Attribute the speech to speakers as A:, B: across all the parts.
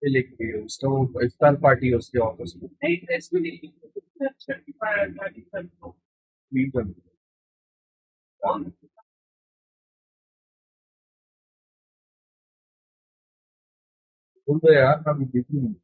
A: लिखी है उसका वो इफ्तार पार्टी है उसके ऑफिस में मीटिंग। बोल दो यार मैं अभी बिजी हूँ।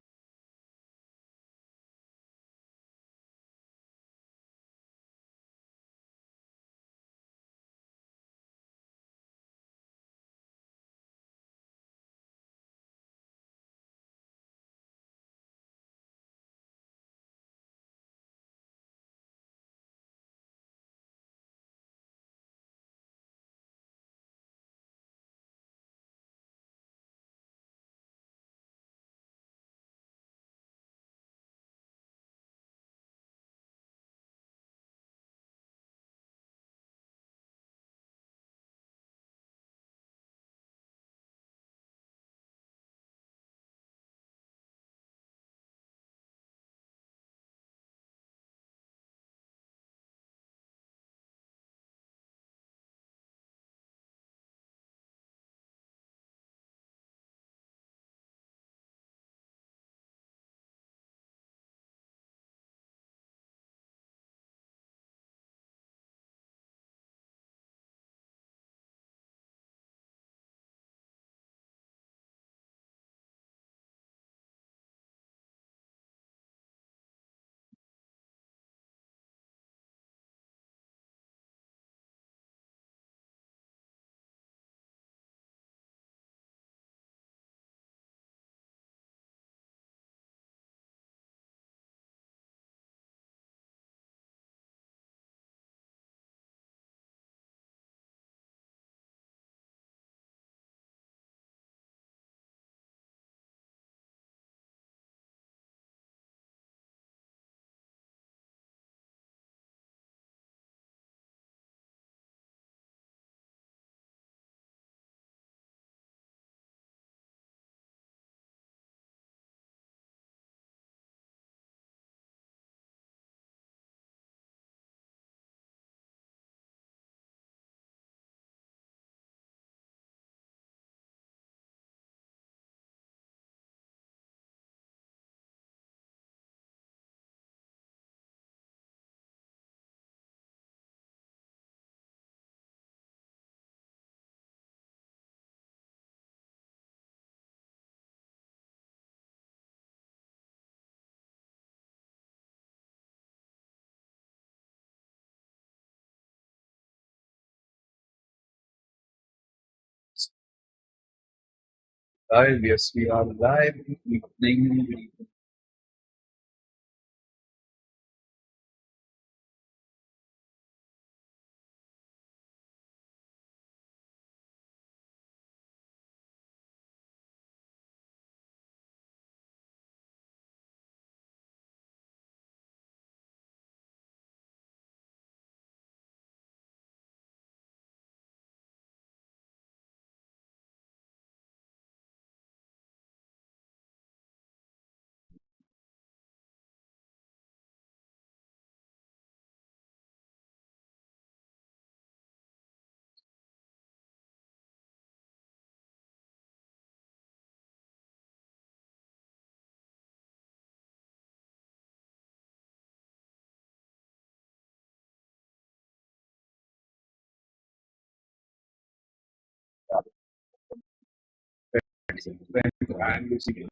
A: Live, yes, we are live. Evening. I'm using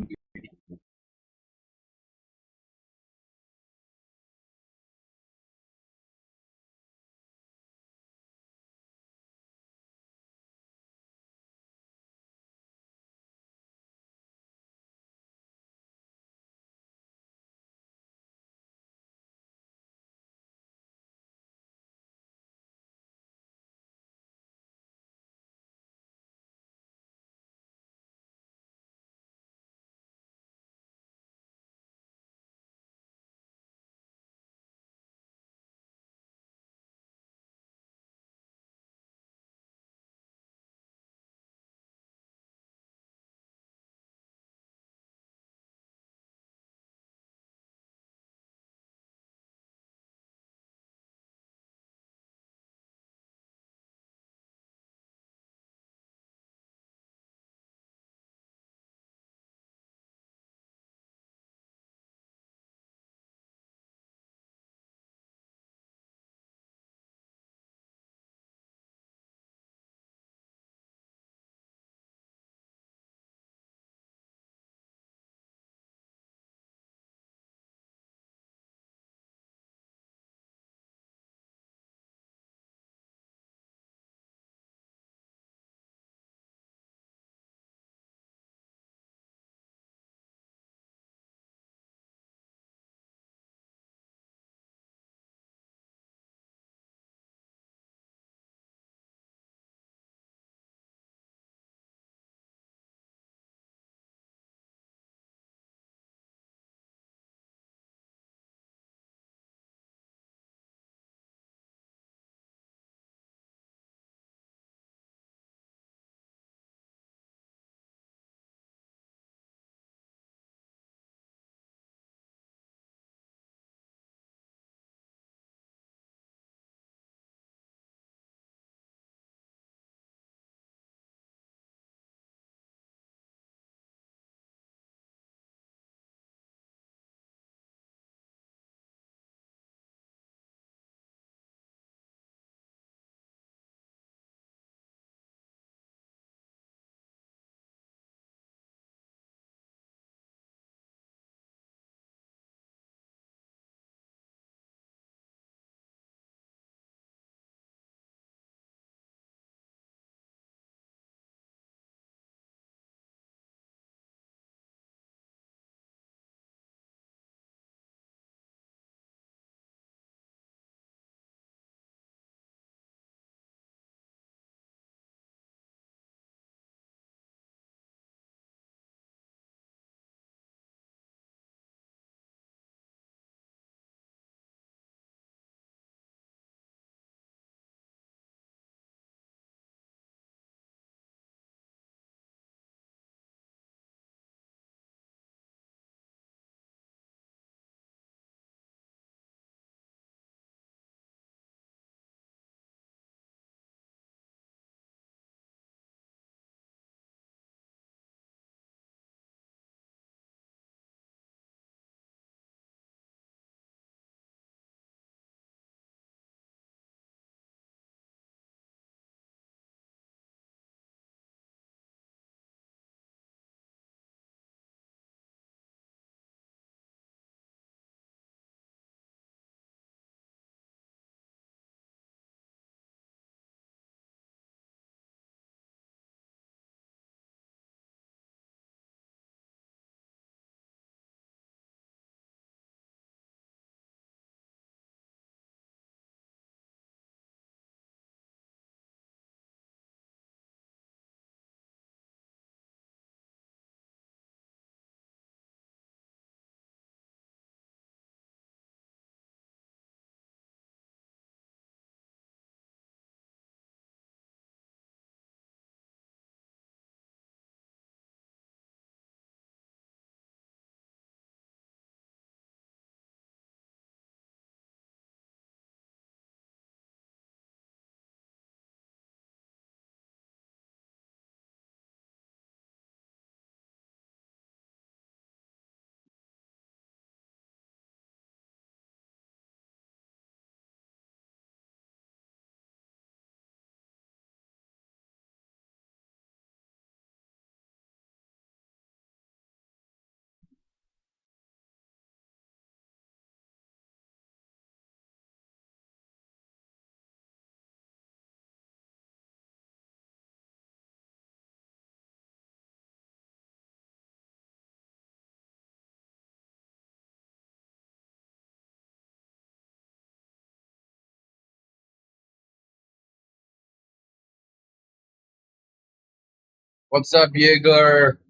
A: What's up, Jaeger?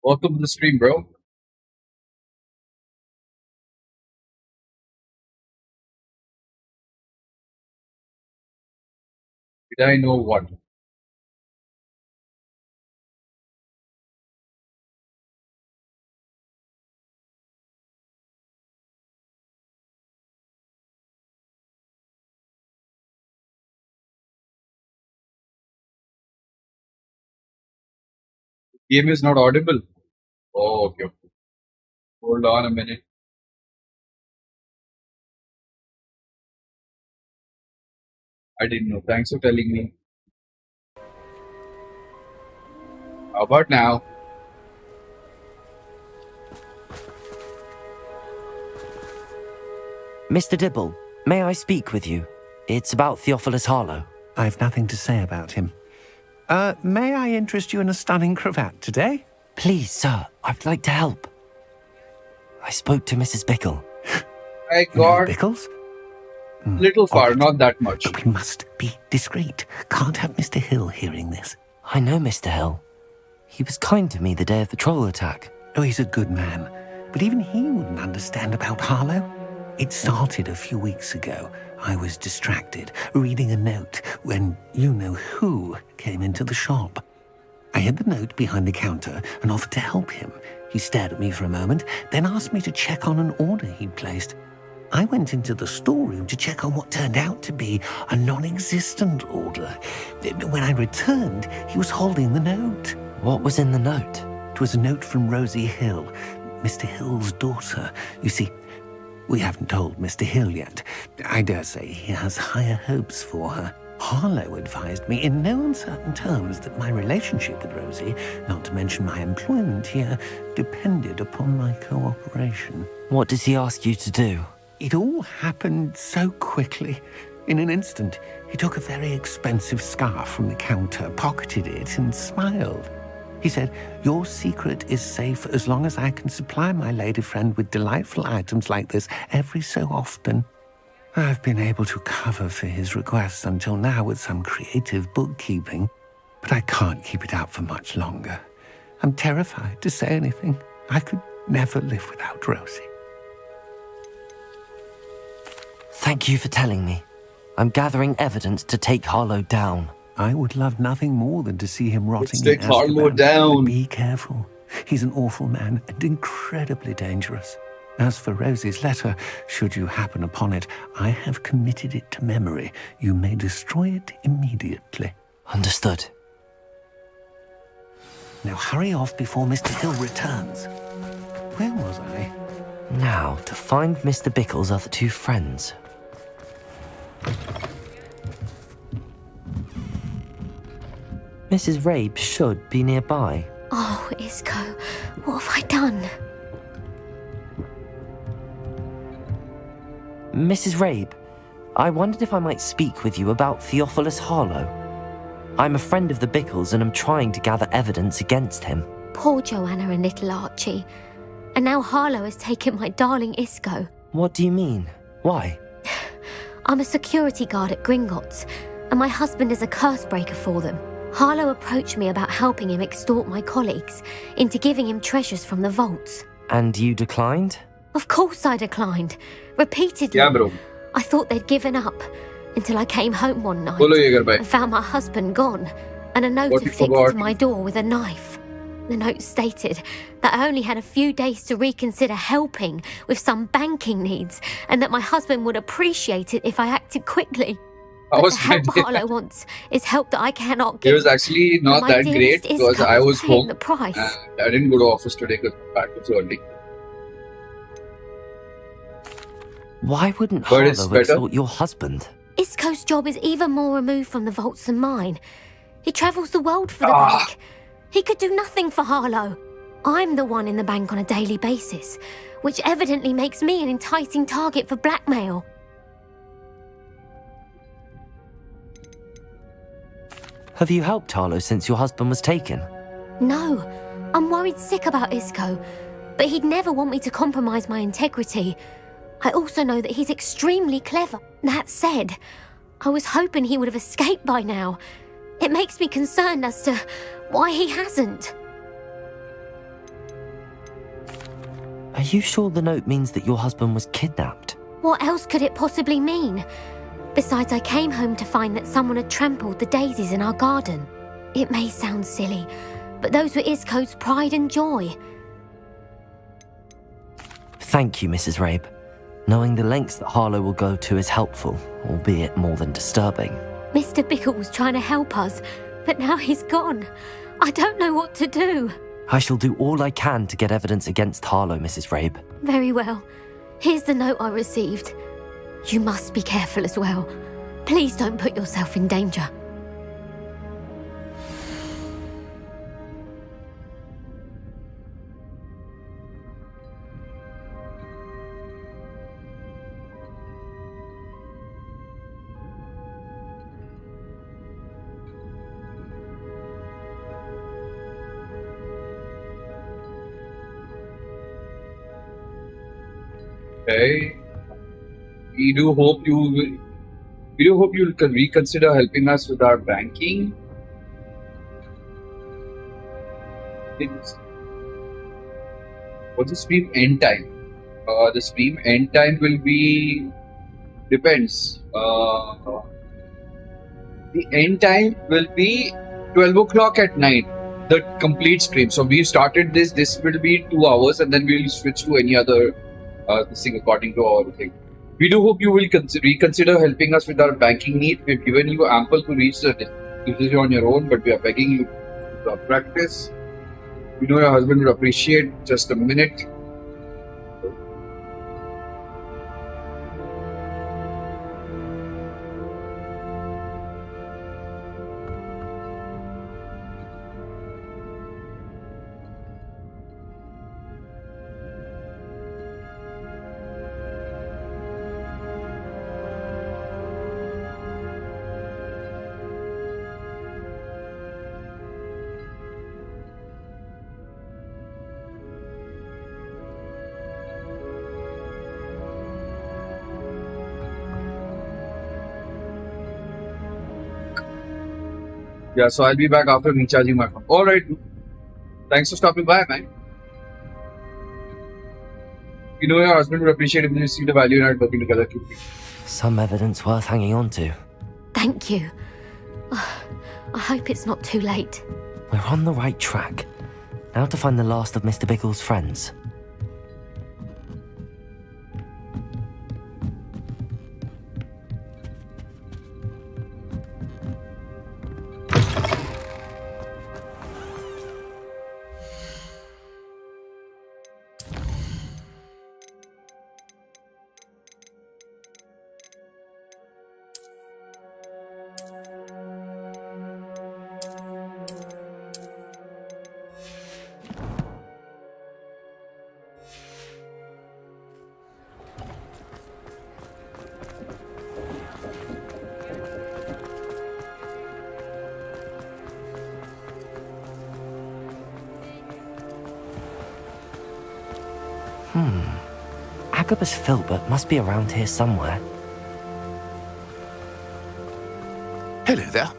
A: Welcome to the stream, bro. Did I know what? Game is not audible. Oh, okay. Hold on a minute. I didn't know. Thanks for telling me. How about now?
B: Mr. Dibble, may I speak with you? It's about Theophilus Harlow.
C: I've nothing to say about him. May I interest you in a stunning cravat today?
B: Please, sir, I'd like to help. I spoke to Mrs. Bickle.
A: I got
C: Bickles?
A: little far, not that much.
C: We must be discreet. Can't have Mr. Hill hearing this.
B: I know Mr. Hill. He was kind to me the day of the troll attack.
C: Oh, he's a good man. But even he wouldn't understand about Harlow. It started a few weeks ago. I was distracted, reading a note, when you-know-who came into the shop. I hid the note behind the counter and offered to help him. He stared at me for a moment, then asked me to check on an order he'd placed. I went into the storeroom to check on what turned out to be a non-existent order. When I returned, he was holding the note.
B: What was in the note?
C: It was a note from Rosie Hill, Mr. Hill's daughter. You see, we haven't told Mr. Hill yet. I dare say he has higher hopes for her. Harlow advised me in no uncertain terms that my relationship with Rosie, not to mention my employment here, depended upon my cooperation.
B: What did he ask you to do?
C: It all happened so quickly. In an instant, he took a very expensive scarf from the counter, pocketed it, and smiled. He said, "Your secret is safe as long as I can supply my lady friend with delightful items like this every so often." I've been able to cover for his requests until now with some creative bookkeeping, but I can't keep it up for much longer. I'm terrified to say anything. I could never live without Rosie.
B: Thank you for telling me. I'm gathering evidence to take Harlow down.
C: I would love nothing more than to see him rotting
A: Let's take
C: in
A: Harlow
C: Azkaban.
A: down.
C: But be careful. He's an awful man and incredibly dangerous. As for Rosie's letter, should you happen upon it, I have committed it to memory. You may destroy it immediately.
B: Understood.
C: Now hurry off before Mr. Hill returns. Where was I?
B: Now, to find Mr. Bickle's other two friends. Mrs. Rabe should be nearby.
D: Oh, Isco, what have I done?
B: Mrs. Rabe, I wondered if I might speak with you about Theophilus Harlow. I'm a friend of the Bickles and am trying to gather evidence against him.
D: Poor Joanna and little Archie. And now Harlow has taken my darling Isco.
B: What do you mean? Why?
D: I'm a security guard at Gringotts, and my husband is a curse breaker for them. Harlow approached me about helping him extort my colleagues into giving him treasures from the vaults.
B: And you declined?
D: Of course I declined. Repeatedly.
A: Yeah, bro.
D: I thought they'd given up until I came home one night
A: Bolo Jaeger bhai.
D: and found my husband gone and a note
A: What you
D: affixed
A: forgot?
D: to my door with a knife. The note stated that I only had a few days to reconsider helping with some banking needs and that my husband would appreciate it if I acted quickly.
A: How
D: But
A: was
D: the
A: my
D: help
A: day?
D: Harlow wants is help that I cannot
A: It
D: give.
A: was actually not
D: My
A: that
D: dearest
A: great because
D: Isco
A: I
D: is
A: was
D: paying
A: home
D: the price.
A: and I didn't go to office today because practice early.
B: Why wouldn't
A: But it's
B: Harlow
A: better.
B: extort your husband?
D: Isco's job is even more removed from the vaults than mine. He travels the world for the
A: Ah.
D: bank. He could do nothing for Harlow. I'm the one in the bank on a daily basis, which evidently makes me an enticing target for blackmail.
B: Have you helped Harlow since your husband was taken?
D: No, I'm worried sick about Isco, but he'd never want me to compromise my integrity. I also know that he's extremely clever. That said, I was hoping he would have escaped by now. It makes me concerned as to why he hasn't.
B: Are you sure the note means that your husband was kidnapped?
D: What else could it possibly mean? Besides, I came home to find that someone had trampled the daisies in our garden. It may sound silly, but those were Isco's pride and joy.
B: Thank you, Mrs. Rabe. Knowing the lengths that Harlow will go to is helpful, albeit more than disturbing.
D: Mr. Bickle was trying to help us, but now he's gone. I don't know what to do.
B: I shall do all I can to get evidence against Harlow, Mrs. Rabe.
D: Very well. Here's the note I received. You must be careful as well. Please don't put yourself in danger.
A: Okay. We do hope you'll reconsider helping us with our banking. What's the stream end time? The stream end time will be depends. The end time will be 12 o'clock at night. The complete stream. So we started this. This will be 2 hours, and then we'll switch to any other this thing according to our thing. We do hope you will reconsider helping us with our banking need. We've given you ample to reach the decision on your own, but we are begging you to practice. We know your husband would appreciate just a minute. Yeah, so I'll be back after recharging my phone. Alright. Thanks for stopping by, man. You know your husband would appreciate if you see the value in our working together.
B: Some evidence worth hanging on to.
D: Thank you. I hope it's not too late.
B: We're on the right track. Now to find the last of Mr. Bickle's friends. Agabus Filbert must be around here somewhere.
C: Hello there.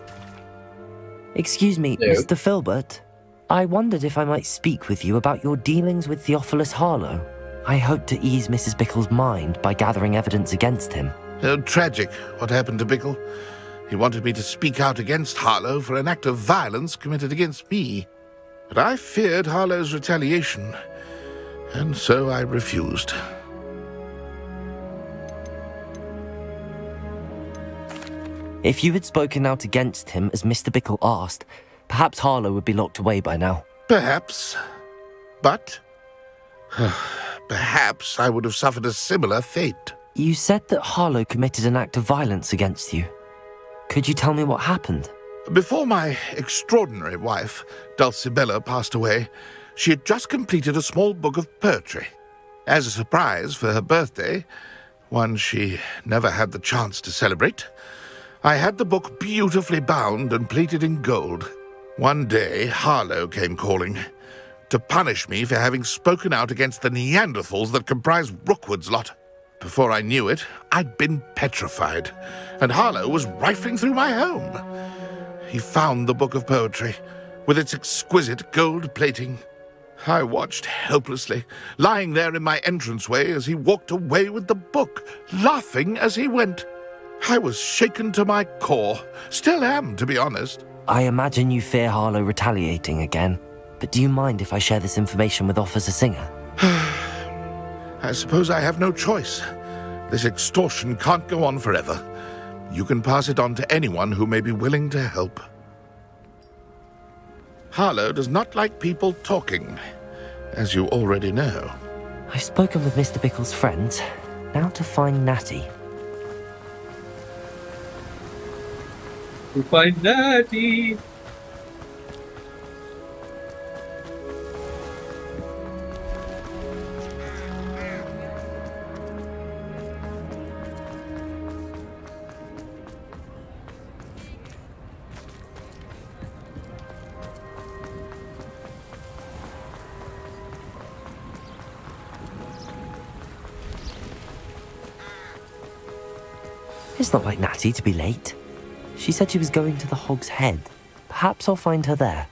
B: Excuse me,
A: Hello.
B: Mr. Filbert. I wondered if I might speak with you about your dealings with Theophilus Harlow. I hope to ease Mrs. Bickle's mind by gathering evidence against him.
E: Oh, tragic what happened to Bickle. He wanted me to speak out against Harlow for an act of violence committed against me. But I feared Harlow's retaliation, and so I refused.
B: If you had spoken out against him as Mr. Bickle asked, perhaps Harlow would be locked away by now.
E: Perhaps. But perhaps I would have suffered a similar fate.
B: You said that Harlow committed an act of violence against you. Could you tell me what happened?
E: Before my extraordinary wife, Dulcibella, passed away, she had just completed a small book of poetry. As a surprise for her birthday, one she never had the chance to celebrate, I had the book beautifully bound and plated in gold. One day, Harlow came calling, to punish me for having spoken out against the Neanderthals that comprise Rookwood's lot. Before I knew it, I'd been petrified, and Harlow was rifling through my home. He found the book of poetry, with its exquisite gold plating. I watched helplessly, lying there in my entranceway as he walked away with the book, laughing as he went. I was shaken to my core. Still am, to be honest.
B: I imagine you fear Harlow retaliating again, but do you mind if I share this information with Officer Singer?
E: I suppose I have no choice. This extortion can't go on forever. You can pass it on to anyone who may be willing to help. Harlow does not like people talking, as you already know.
B: I've spoken with Mr. Bickle's friends. Now to find Natty.
A: To find Natty.
B: It's not like Natty to be late. She said she was going to the Hog's Head. Perhaps I'll find her there.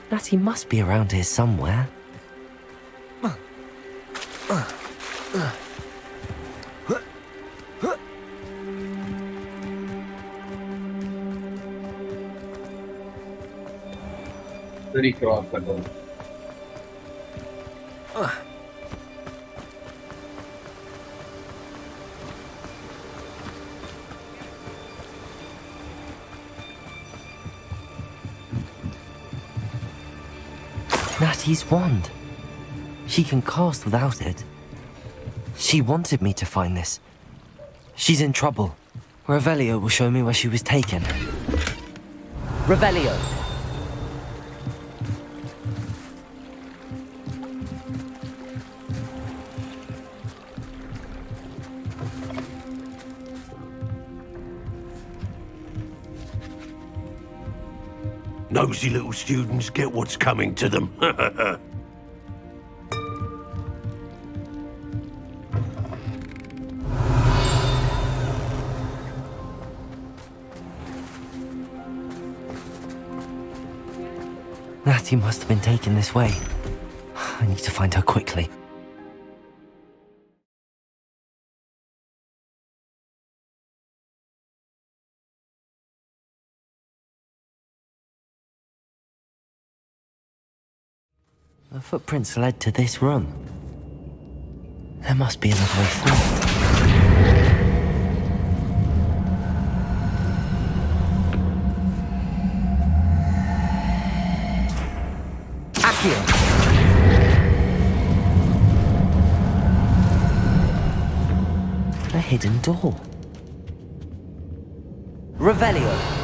B: Natty must be around here somewhere.
A: Very cross color.
B: Natty's wand. She can cast without it. She wanted me to find this. She's in trouble. Revelio will show me where she was taken. Revelio!
F: Nosy little students get what's coming to them.
B: Natty must have been taken this way. I need to find her quickly. The footprints led to this room. There must be another way forward. Accio! A hidden door. Revelio!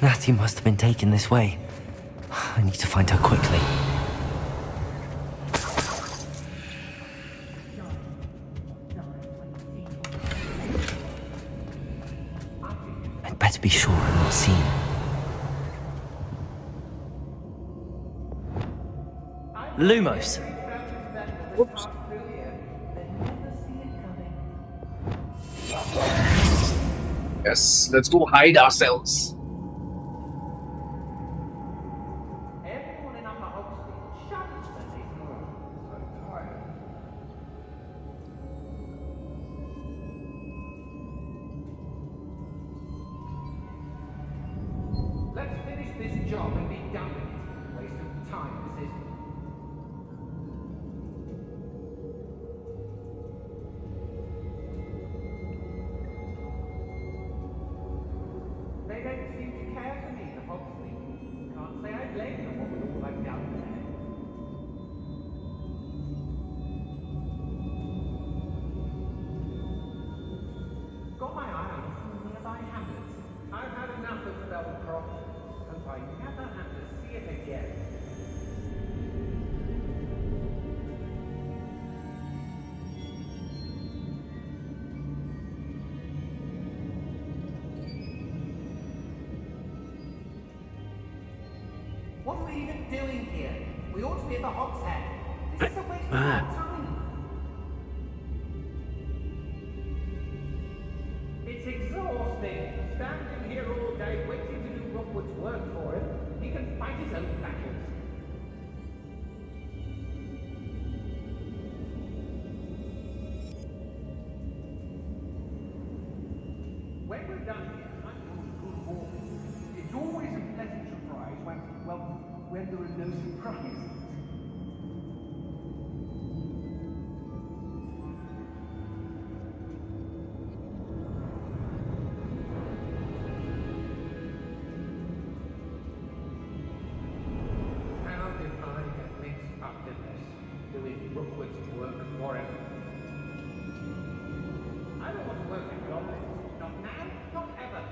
B: Natty must have been taken this way. I need to find her quickly. I'd better be sure I'm not seen. Lumos!
A: Oops. Yes, let's go hide ourselves.
G: They even doing here? We ought to be at the Hog's Head. This is a waste of our time. It's exhausting. Standing here all day waiting to do Rookwood's work for him. He can fight his own battles. When we're done here, I'm going to good morning. It's always a pleasant surprise when there are no surprises. How did I get mixed up in this, doing Rookwood's work for him? I don't want to work in the office. Not now, not ever.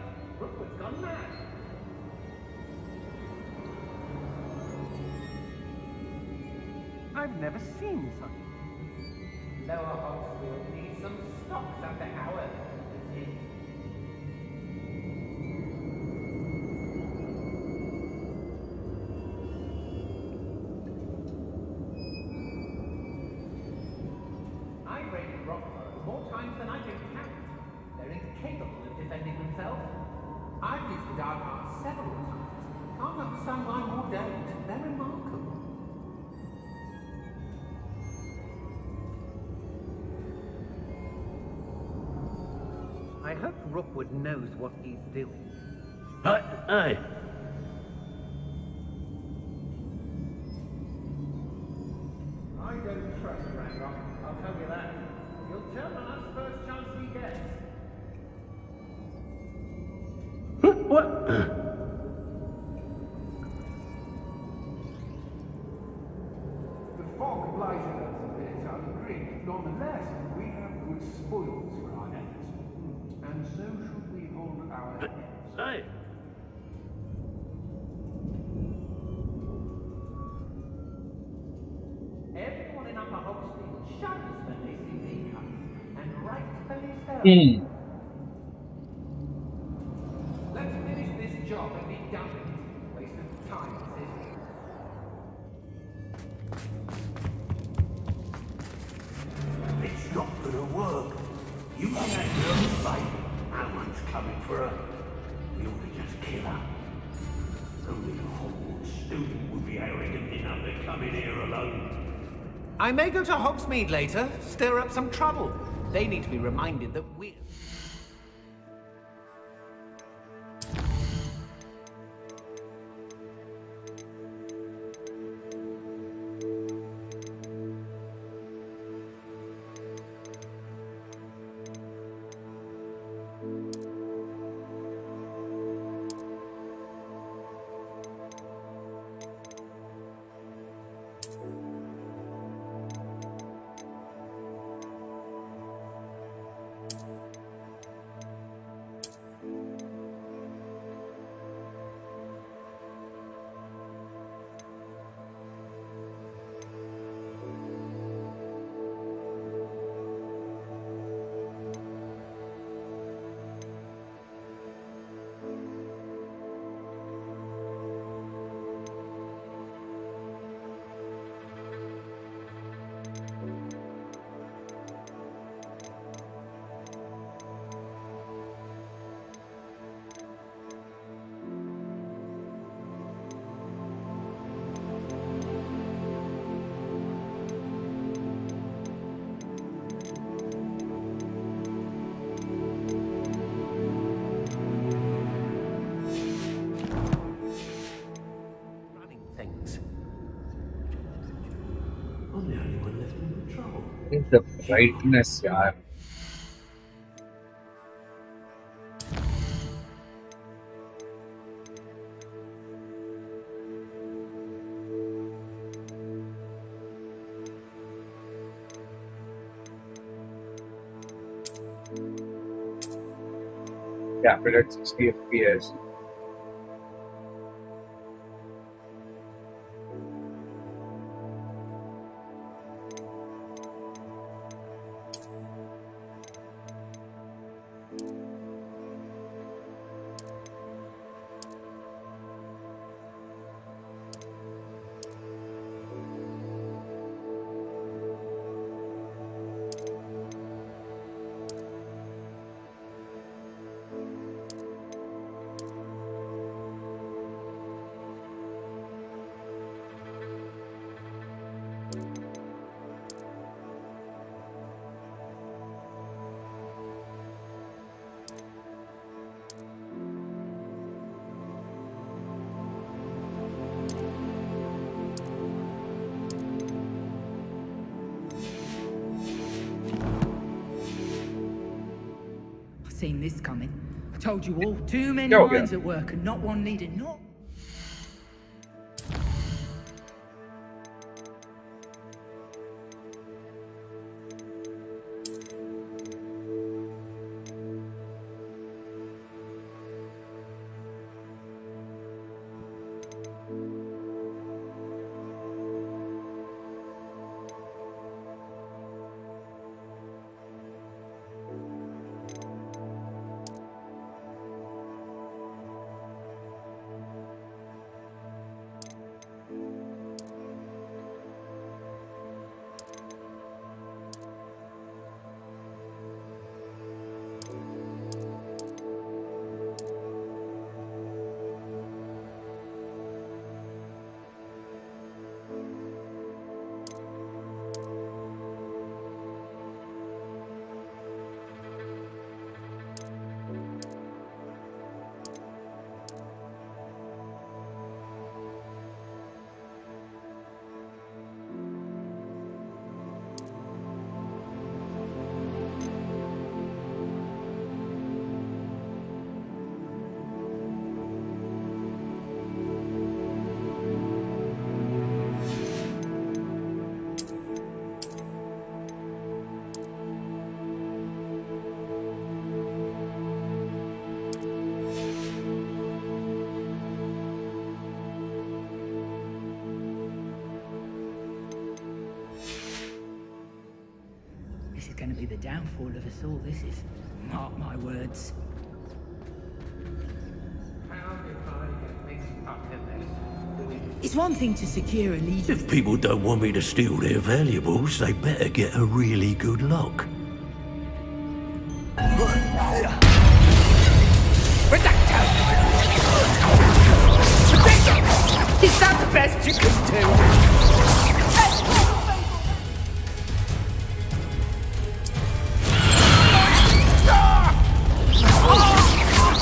G: Rookwood's gone mad. I've never seen such. Lower Hogsfield needs some stocks after hours. I've raided Rockford more times than I can count. They're incapable of defending themselves. I've used the dark arts several times. Can't understand why more don't. They're remarkable. I hope Rookwood knows what he's doing.
F: Aye.
G: I don't trust Ranrock, I'll tell you that. He'll turn on us first chance he gets.
F: What?
G: The fog blighted us a bit, I'll agree. Nonetheless, we have good spoils for our efforts. And so should we hold our heads.
F: Aye.
G: Everyone in Upper Hogsfield shudders when they see me coming, and rightfully so. Let's finish this job and be done with it. Waste of time, this is.
F: It's not gonna work. You can have your own fight. That one's coming for her. We ought to just kill her. Only a Hogwarts student would be arrogant enough to come in here alone.
G: I may go to Hogsmeade later, stir up some trouble. They need to be reminded that we're...
F: I'm the only one left in the trouble.
A: It's the brightness, yaar. Capped at 60 FPS.
H: Seen this coming. I told you all, too many
A: Go again.
H: minds at work and not one needed, not... This is going to be the downfall of us all, this is. Mark my words. It's one thing to secure a lead.
F: If people don't want me to steal their valuables, they better get a really good look.
H: Is that the best you can do?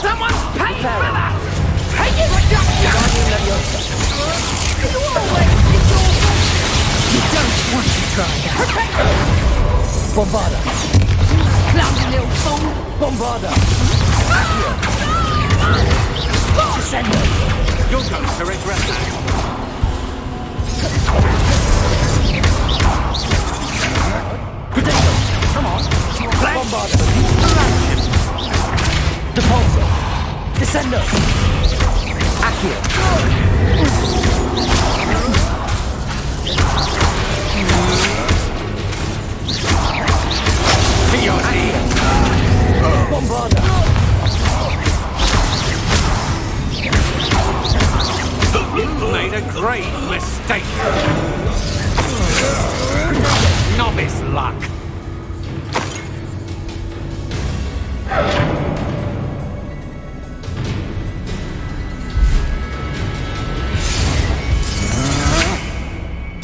H: Someone's paying for that! Pay it! You always did your... You don't want to try that.
B: Bombarda!
H: Clumsy little fool!
B: Bombarda! Descendo!
I: You're going to regret that.
B: Potato! Come on! Bombarda! Depulso! Descendo! Accio! Bombarda!
I: You made a great mistake. Novice luck.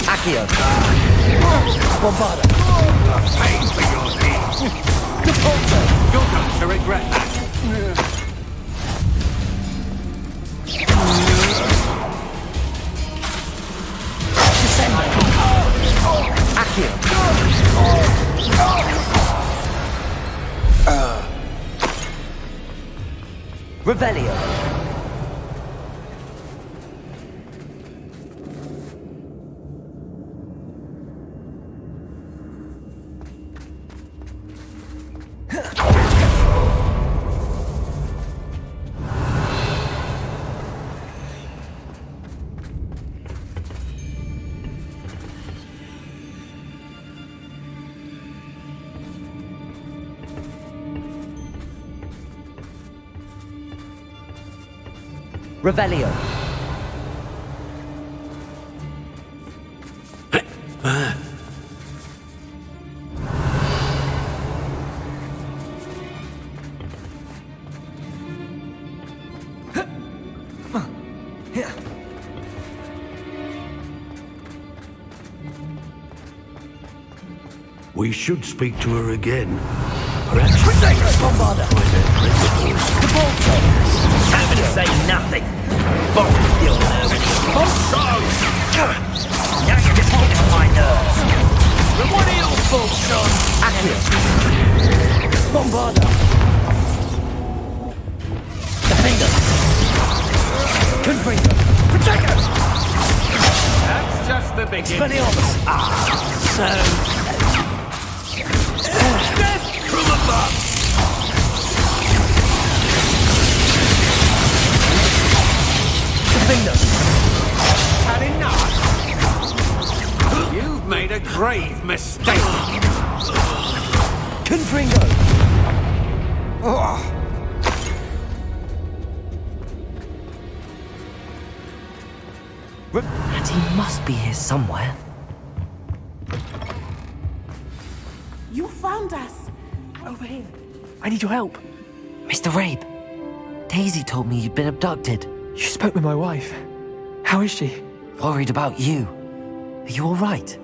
B: Accio! Bombarda!
I: Pay for your deeds.
B: Depulso!
I: You're going to regret that.
B: Descendo! Accio! Revelio! Revelio!
F: We should speak to her again. Perhaps Bombarder.
H: The ball soldiers. Having to say nothing. Boss still nervous. Now you're just getting on my nerves. But what are your thoughts on Accurate? Bombarder. Defender. Confringo. Protector.
I: That's just the beginning.
H: Spanielmus. So...
I: Death from above!
H: Defender.
I: Had enough? You've made a grave mistake.
H: Confringo.
B: And he must be here somewhere.
J: You found us! Over here.
K: I need your help.
B: Mr. Rabe, Daisy told me you'd been abducted.
K: You spoke with my wife. How is she?
B: Worried about you. Are you all right?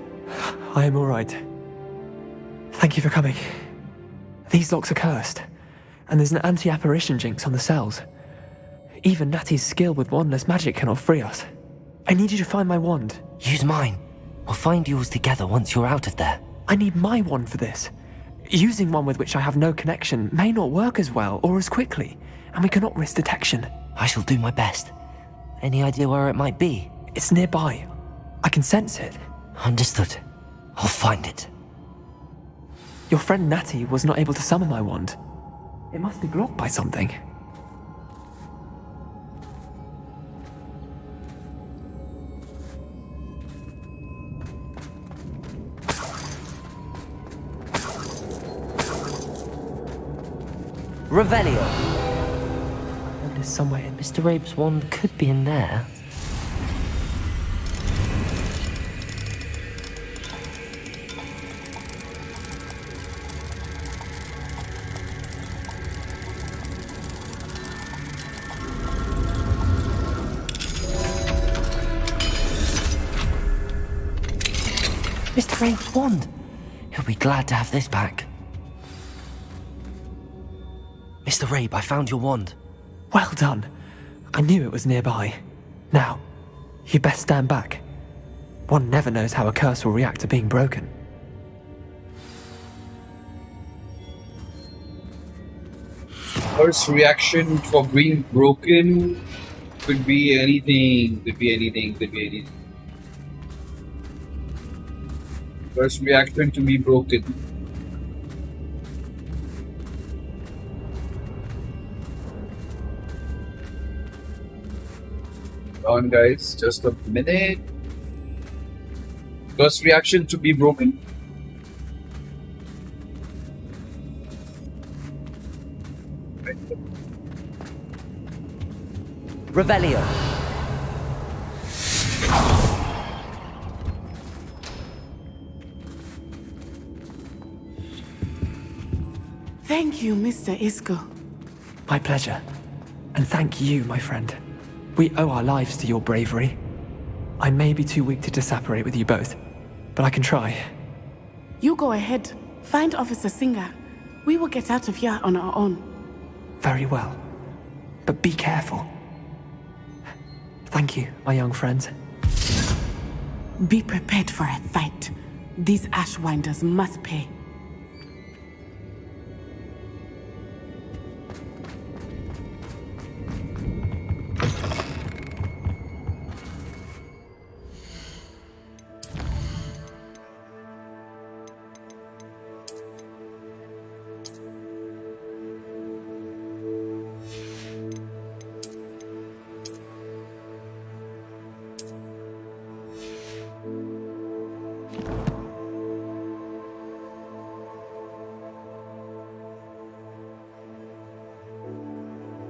K: I am all right. Thank you for coming. These locks are cursed, and there's an anti-apparition jinx on the cells. Even Natty's skill with wandless magic cannot free us. I need you to find my wand.
B: Use mine. We'll find yours together once you're out of there.
K: I need my wand for this. Using one with which I have no connection may not work as well or as quickly, and we cannot risk detection.
B: I shall do my best. Any idea where it might be?
K: It's nearby. I can sense it.
B: Understood. I'll find it.
K: Your friend Natty was not able to summon my wand. It must be blocked by something.
B: Revelio.
K: Wand is somewhere in
B: Mr. Rabe's wand could be in there. Mr. Rabe's wand. He'll be glad to have this back. Mr. Rabe, I found your wand.
K: Well done. I knew it was nearby. Now, you best stand back. One never knows how a curse will react to being broken.
A: First reaction for being broken could be anything. First reaction to be broken. On guys, just a minute. First reaction to be broken.
B: Revelio.
J: Thank you, Mr. Isco.
K: My pleasure. And thank you, my friend. We owe our lives to your bravery. I may be too weak to disapparate with you both, but I can try.
J: You go ahead. Find Officer Singer. We will get out of here on our own.
K: Very well. But be careful. Thank you, my young friends.
J: Be prepared for a fight. These Ashwinders must pay.